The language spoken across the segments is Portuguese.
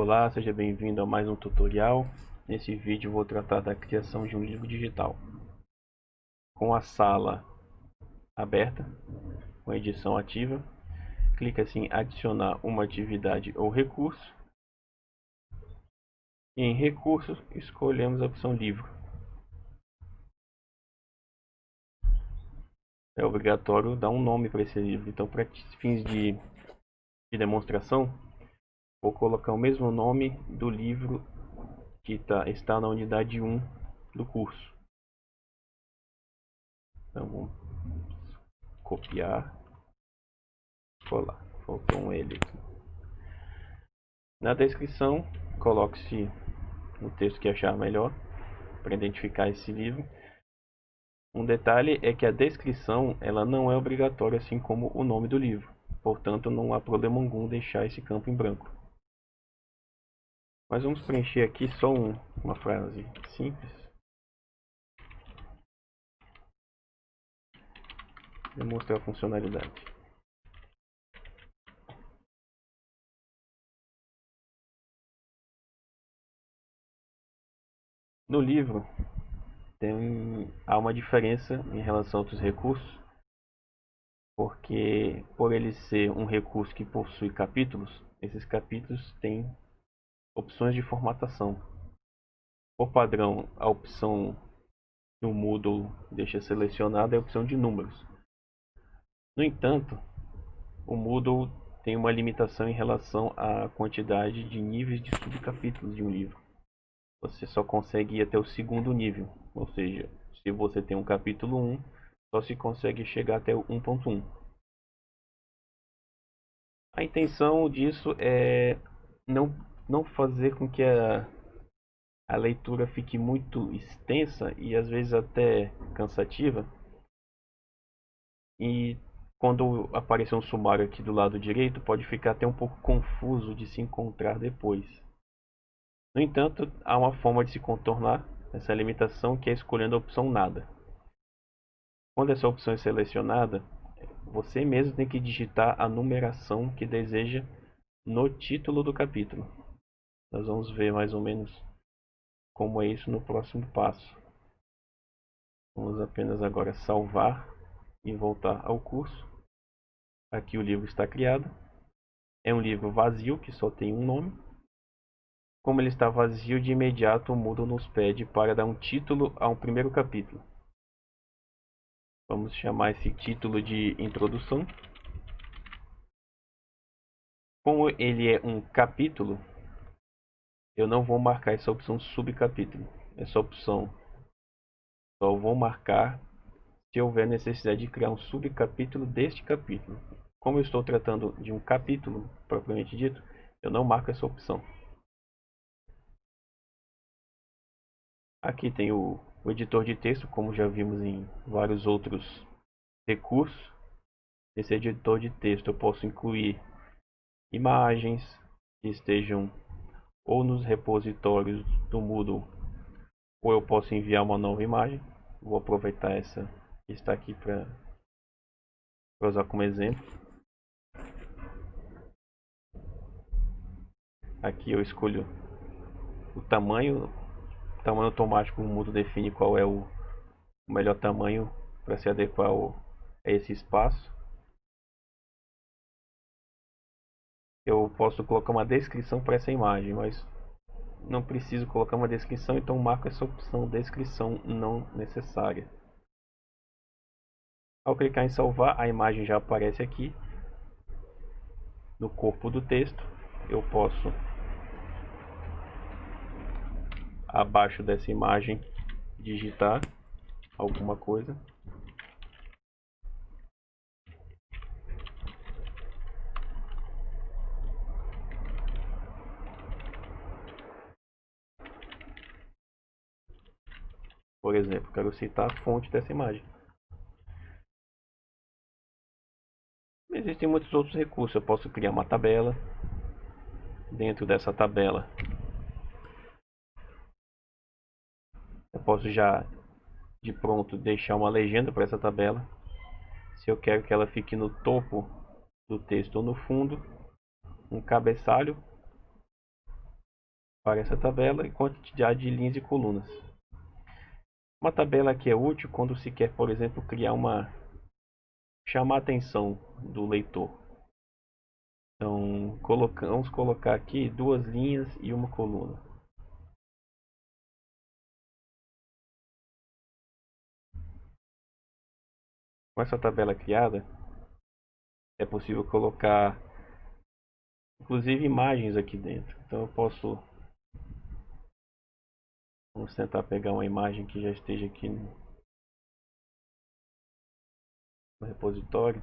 Olá, seja bem-vindo a mais um tutorial. Nesse vídeo vou tratar da criação de um livro digital. Com a sala aberta, com a edição ativa, clica em adicionar uma atividade ou recurso. E em recursos, escolhemos a opção livro. É obrigatório dar um nome para esse livro, então para fins de demonstração, vou colocar o mesmo nome do livro que está na unidade 1 do curso. Então vamos copiar, colar, faltou um L aqui. Na descrição, coloque-se o texto que achar melhor para identificar esse livro. Um detalhe é que a descrição ela não é obrigatória, assim como o nome do livro. Portanto, não há problema algum deixar esse campo em branco. Mas vamos preencher aqui só uma frase simples. Demonstrar a funcionalidade. No livro, há uma diferença em relação a outros recursos, porque por ele ser um recurso que possui capítulos, esses capítulos têm opções de formatação. Por padrão, a opção que o Moodle deixa selecionada é a opção de números. No entanto, o Moodle tem uma limitação em relação à quantidade de níveis de subcapítulos de um livro. Você só consegue ir até o segundo nível, ou seja, se você tem um capítulo 1, só se consegue chegar até o 1.1. A intenção disso é não fazer com que a leitura fique muito extensa e às vezes até cansativa. E quando aparecer um sumário aqui do lado direito, pode ficar até um pouco confuso de se encontrar depois. No entanto, há uma forma de se contornar essa limitação, que é escolhendo a opção nada. Quando essa opção é selecionada, você mesmo tem que digitar a numeração que deseja no título do capítulo. Nós vamos ver mais ou menos como é isso no próximo passo. Vamos apenas agora salvar e voltar ao curso. Aqui o livro está criado. É um livro vazio, que só tem um nome. Como ele está vazio, de imediato o Moodle nos pede para dar um título a um primeiro capítulo. Vamos chamar esse título de introdução. Como ele é um capítulo, eu não vou marcar essa opção subcapítulo. Essa opção só vou marcar se houver necessidade de criar um subcapítulo deste capítulo. Como eu estou tratando de um capítulo propriamente dito, eu não marco essa opção. Aqui tem o editor de texto, como já vimos em vários outros recursos. Nesse editor de texto eu posso incluir imagens que estejam ou nos repositórios do Moodle, ou eu posso enviar uma nova imagem. Vou aproveitar essa que está aqui para usar como exemplo. Aqui eu escolho o tamanho automático. O Moodle define qual é o melhor tamanho para se adequar a esse espaço. Eu posso colocar uma descrição para essa imagem, mas não preciso colocar uma descrição, então marco essa opção descrição não necessária. Ao clicar em salvar, a imagem já aparece aqui no corpo do texto. Eu posso, abaixo dessa imagem, digitar alguma coisa. Por exemplo, quero citar a fonte dessa imagem. Existem muitos outros recursos. Eu posso criar uma tabela. Dentro dessa tabela, eu posso já de pronto deixar uma legenda para essa tabela. Se eu quero que ela fique no topo do texto ou no fundo, um cabeçalho. para essa tabela e quantidade de linhas e colunas. Uma tabela que é útil quando se quer, por exemplo, chamar a atenção do leitor. Então, vamos colocar aqui 2 linhas e uma coluna. Com essa tabela criada, é possível colocar, inclusive, imagens aqui dentro. Então, vamos tentar pegar uma imagem que já esteja aqui no repositório.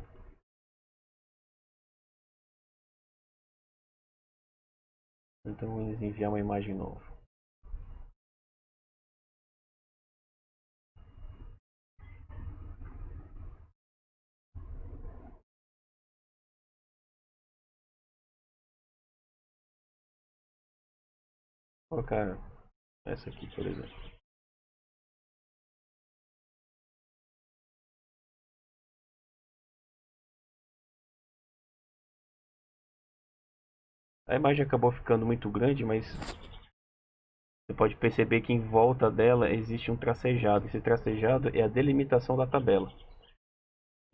Então, vamos enviar uma imagem nova. Vou colocar essa aqui, por exemplo. A imagem acabou ficando muito grande, mas você pode perceber que em volta dela existe um tracejado. Esse tracejado é a delimitação da tabela.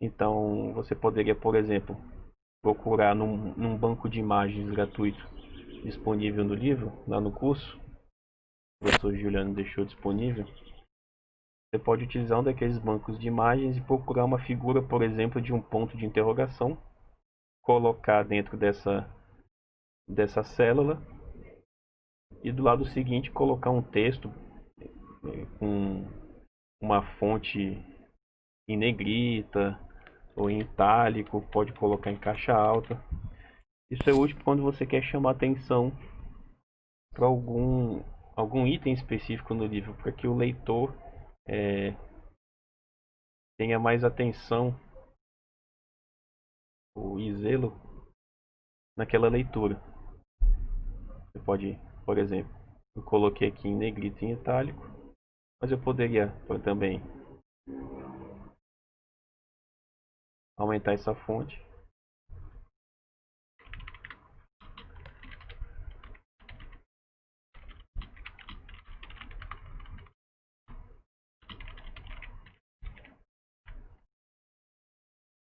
Então, você poderia, por exemplo, procurar num banco de imagens gratuito disponível no livro, lá no curso. O professor Juliano deixou disponível. Você pode utilizar um daqueles bancos de imagens e procurar uma figura, por exemplo, de um ponto de interrogação, colocar dentro dessa célula e do lado seguinte colocar um texto com uma fonte em negrita ou em itálico, pode colocar em caixa alta. Isso é útil quando você quer chamar atenção para algum item específico no livro, para que o leitor tenha mais atenção e zelo naquela leitura. Você pode, por exemplo, eu coloquei aqui em negrito e em itálico, mas eu poderia também aumentar essa fonte.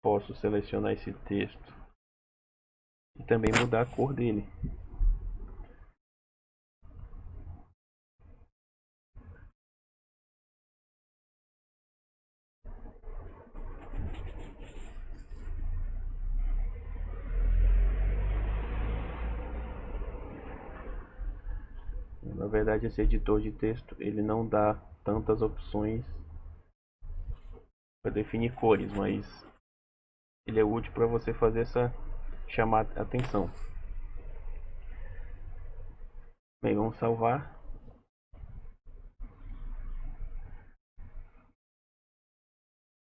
Posso selecionar esse texto e também mudar a cor dele. Na verdade, esse editor de texto ele não dá tantas opções para definir cores, mas ele é útil para você fazer chamar atenção. Bem, vamos salvar.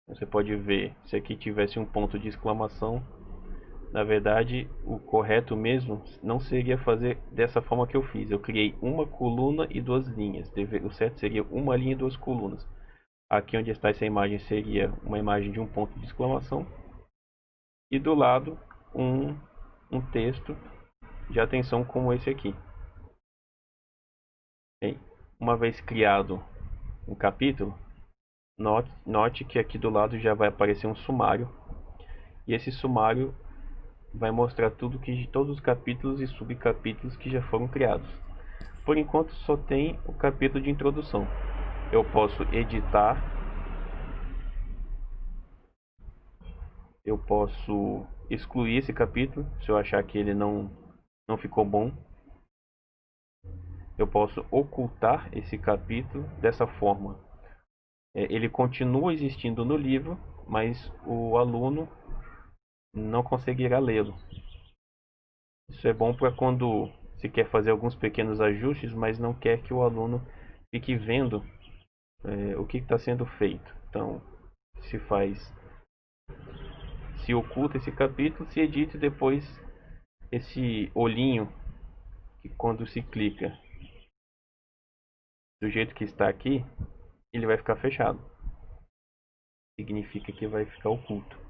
Você pode ver, se aqui tivesse um ponto de exclamação, na verdade o correto mesmo não seria fazer dessa forma que eu fiz. Eu criei uma coluna e 2 linhas. O certo seria uma linha e 2 colunas. Aqui onde está essa imagem seria uma imagem de um ponto de exclamação e do lado um texto de atenção como esse aqui. Bem, uma vez criado um capítulo, note que aqui do lado já vai aparecer um sumário, e esse sumário vai mostrar todos os capítulos e subcapítulos que já foram criados. Por enquanto só tem o capítulo de introdução. Eu posso editar, eu posso excluir esse capítulo se eu achar que ele não ficou bom. Eu posso ocultar esse capítulo dessa forma. Ele continua existindo no livro, mas o aluno não conseguirá lê-lo. Isso é bom para quando se quer fazer alguns pequenos ajustes, mas não quer que o aluno fique vendo o que está sendo feito. Então, se oculta esse capítulo, se edita e depois esse olhinho que quando se clica do jeito que está aqui, ele vai ficar fechado. Significa que vai ficar oculto.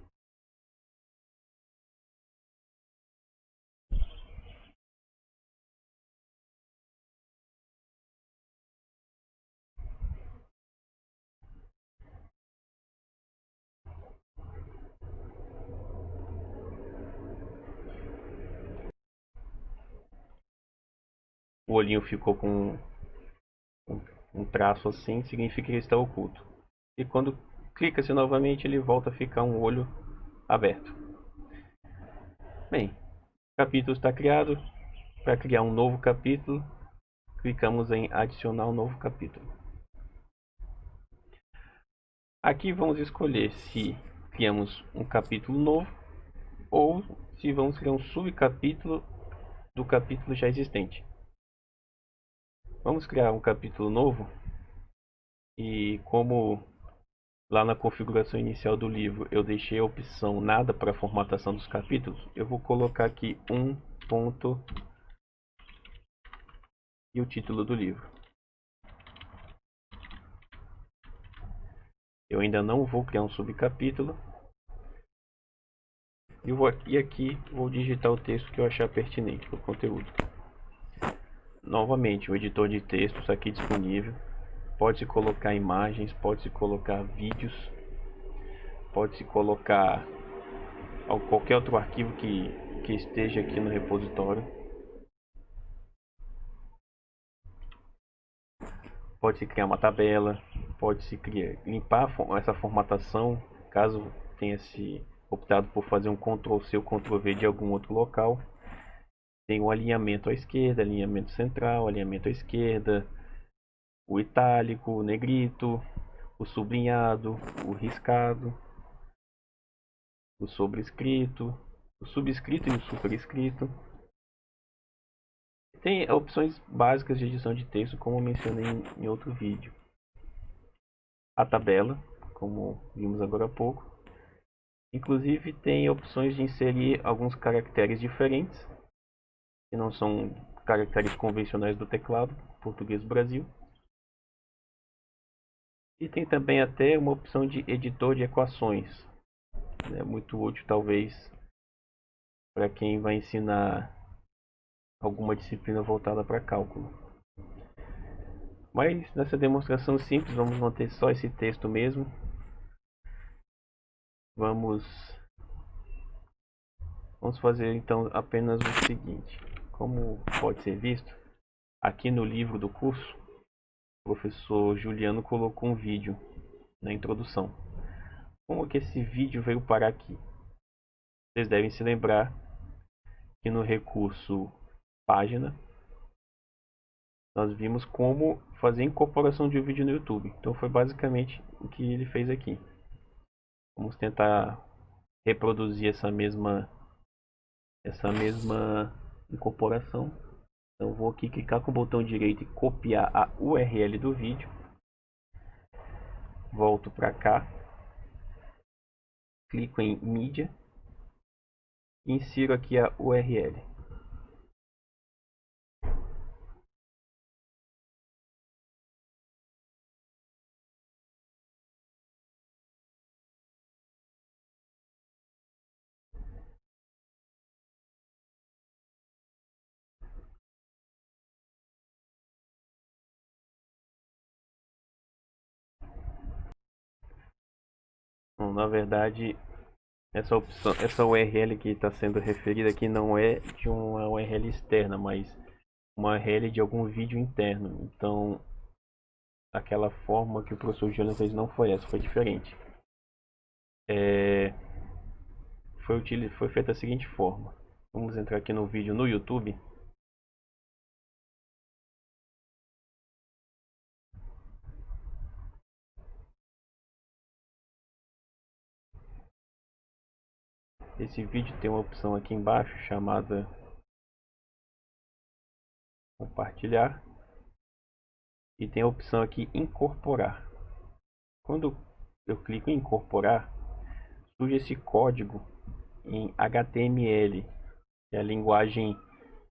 o olhinho ficou com um traço assim, significa que ele está oculto. E quando clica-se novamente, ele volta a ficar um olho aberto. Bem, o capítulo está criado. Para criar um novo capítulo, clicamos em adicionar um novo capítulo. Aqui vamos escolher se criamos um capítulo novo ou se vamos criar um subcapítulo do capítulo já existente. Vamos criar um capítulo novo e como lá na configuração inicial do livro eu deixei a opção nada para formatação dos capítulos, eu vou colocar aqui um ponto e o título do livro. Eu ainda não vou criar um subcapítulo. E aqui vou digitar o texto que eu achar pertinente para o conteúdo. Novamente, o editor de textos aqui disponível. Pode-se colocar imagens, pode-se colocar vídeos, pode-se colocar qualquer outro arquivo que esteja aqui no repositório. Pode-se criar uma tabela, pode-se limpar essa formatação, caso tenha se optado por fazer um Ctrl+C ou Ctrl+V de algum outro local. Tem o alinhamento à esquerda, alinhamento central, alinhamento à esquerda, o itálico, o negrito, o sublinhado, o riscado, o sobrescrito, o subscrito e o superescrito. Tem opções básicas de edição de texto, como eu mencionei em outro vídeo. A tabela, como vimos agora há pouco. Inclusive tem opções de inserir alguns caracteres diferentes, que não são caracteres convencionais do teclado português do Brasil. E tem também até uma opção de editor de equações. É muito útil talvez para quem vai ensinar alguma disciplina voltada para cálculo. Mas nessa demonstração simples vamos manter só esse texto mesmo. Vamos fazer então apenas o seguinte. Como pode ser visto, aqui no livro do curso, o professor Juliano colocou um vídeo na introdução. Como que esse vídeo veio parar aqui? Vocês devem se lembrar que no recurso página nós vimos como fazer incorporação de um vídeo no YouTube. Então foi basicamente o que ele fez aqui. Vamos tentar reproduzir essa mesma incorporação. Então vou aqui clicar com o botão direito e copiar a URL do vídeo. Volto para cá, clico em mídia e insiro aqui a URL. Bom, na verdade, essa URL que está sendo referida aqui não é de uma URL externa, mas uma URL de algum vídeo interno. Então, aquela forma que o professor Juliano fez não foi essa, foi diferente. Foi feita da seguinte forma. Vamos entrar aqui no vídeo no YouTube. Esse vídeo tem uma opção aqui embaixo chamada compartilhar e tem a opção aqui incorporar. Quando eu clico em incorporar, surge esse código em HTML, que é a linguagem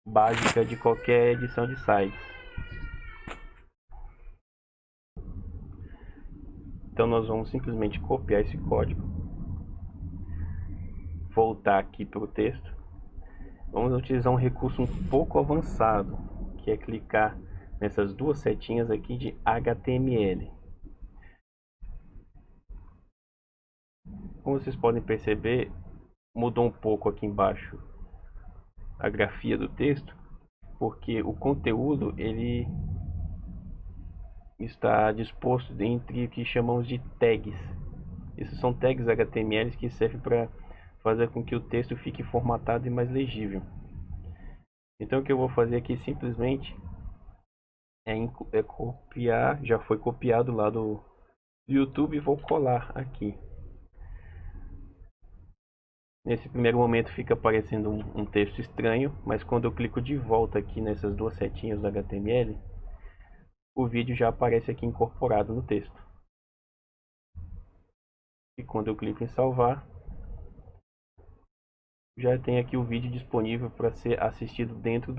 básica de qualquer edição de sites. Então nós vamos simplesmente copiar esse código, voltar aqui para o texto. Vamos utilizar um recurso um pouco avançado, que é clicar nessas duas setinhas aqui de HTML. Como vocês podem perceber, mudou um pouco aqui embaixo a grafia do texto. porque o conteúdo ele está disposto entre o que chamamos de tags. Esses são tags HTML que servem para fazer com que o texto fique formatado e mais legível. Então o que eu vou fazer aqui simplesmente é copiar, já foi copiado lá do YouTube, e vou colar aqui. Nesse primeiro momento fica aparecendo um texto estranho, mas quando eu clico de volta aqui nessas duas setinhas do HTML, o vídeo já aparece aqui incorporado no texto. E quando eu clico em salvar, já tem aqui o vídeo disponível para ser assistido dentro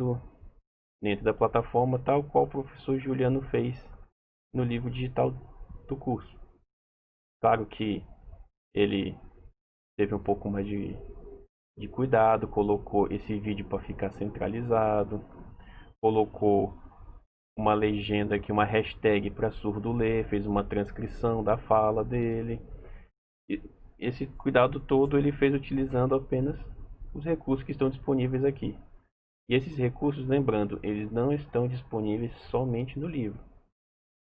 da plataforma, tal qual o professor Juliano fez no livro digital do curso. Claro que ele teve um pouco mais de cuidado, colocou esse vídeo para ficar centralizado, colocou uma legenda aqui, uma hashtag para surdo ler, fez uma transcrição da fala dele. E esse cuidado todo ele fez utilizando apenas os recursos que estão disponíveis aqui. E esses recursos, lembrando, eles não estão disponíveis somente no livro.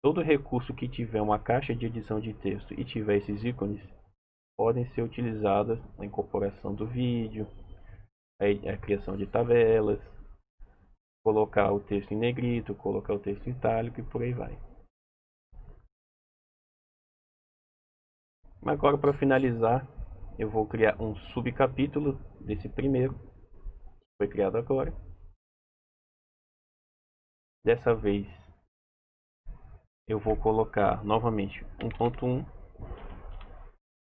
Todo recurso que tiver uma caixa de edição de texto e tiver esses ícones, podem ser utilizadas na incorporação do vídeo, a criação de tabelas, colocar o texto em negrito, colocar o texto em itálico e por aí vai. Agora, para finalizar, eu vou criar um subcapítulo desse primeiro, que foi criado agora. Dessa vez, eu vou colocar novamente 1.1,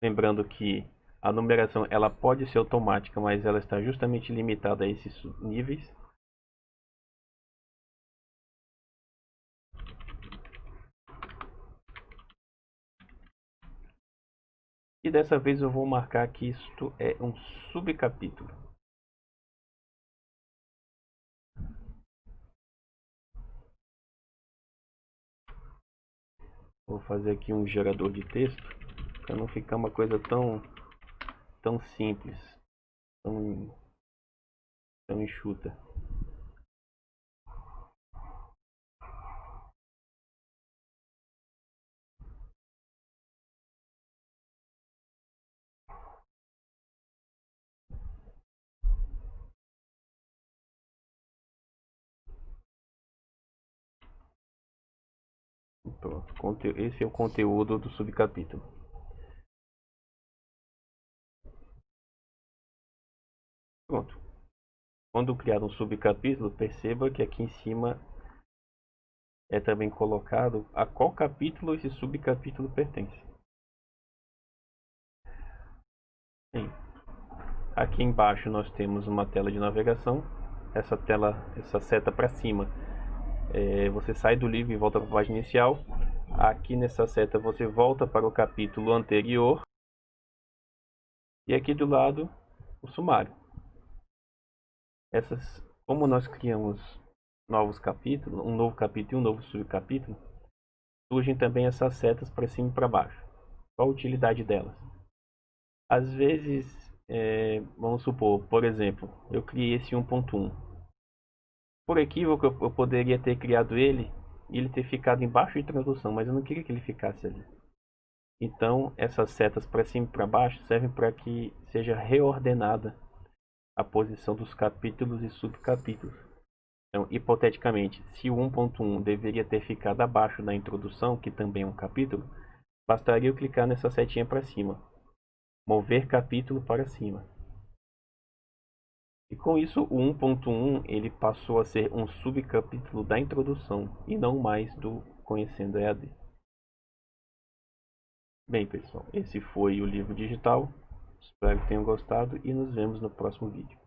lembrando que a numeração ela pode ser automática, mas ela está justamente limitada a esses níveis. E dessa vez eu vou marcar que isto é um subcapítulo. Vou fazer aqui um gerador de texto, para não ficar uma coisa tão simples, tão enxuta. Pronto, esse é o conteúdo do subcapítulo. Pronto. Quando criar um subcapítulo, perceba que aqui em cima é também colocado a qual capítulo esse subcapítulo pertence. Sim. Aqui embaixo nós temos uma tela de navegação. Essa seta para cima, você sai do livro e volta para a página inicial. Aqui nessa seta você volta para o capítulo anterior. E aqui do lado o sumário. Como nós criamos novos capítulos, um novo capítulo e um novo subcapítulo, surgem também essas setas para cima e para baixo. Qual a utilidade delas? Às vezes, vamos supor, por exemplo, eu criei esse 1.1. Por equívoco, eu poderia ter criado ele e ele ter ficado embaixo de introdução, mas eu não queria que ele ficasse ali. Então, essas setas para cima e para baixo servem para que seja reordenada a posição dos capítulos e subcapítulos. Então, hipoteticamente, se o 1.1 deveria ter ficado abaixo da introdução, que também é um capítulo, bastaria eu clicar nessa setinha para cima. Mover capítulo para cima. E com isso, o 1.1 ele passou a ser um subcapítulo da introdução e não mais do Conhecendo EAD. Bem, pessoal, esse foi o livro digital. Espero que tenham gostado e nos vemos no próximo vídeo.